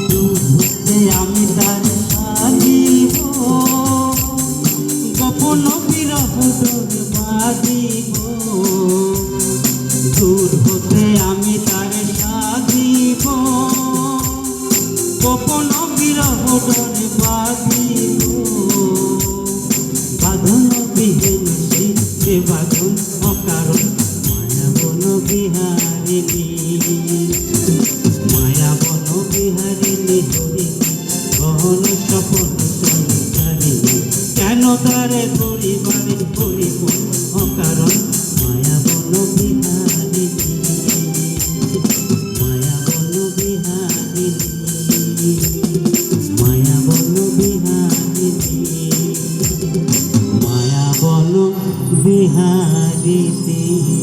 দূর হতে আমি তার সাজিব, গোপন বিরহ ডোর বাঁধিব। দূর হতে আমি তার সাজিব, গোপন বিরহ ডোর বাঁধিব। বাঁধন বিহীন সে বাঁধন অকারণ, মায়া বন বিহারিণী, মায়া বন বিহারিণী হরিণী, গহন স্বপন সঞ্চারিণী। কেন তারে পরিবারে পরিব অকারণ, মায়া বন বিহারিণী, মায়া বন বিহারিণী, মায়া বন বিহারিণী, মায়া বন বিহারিণী।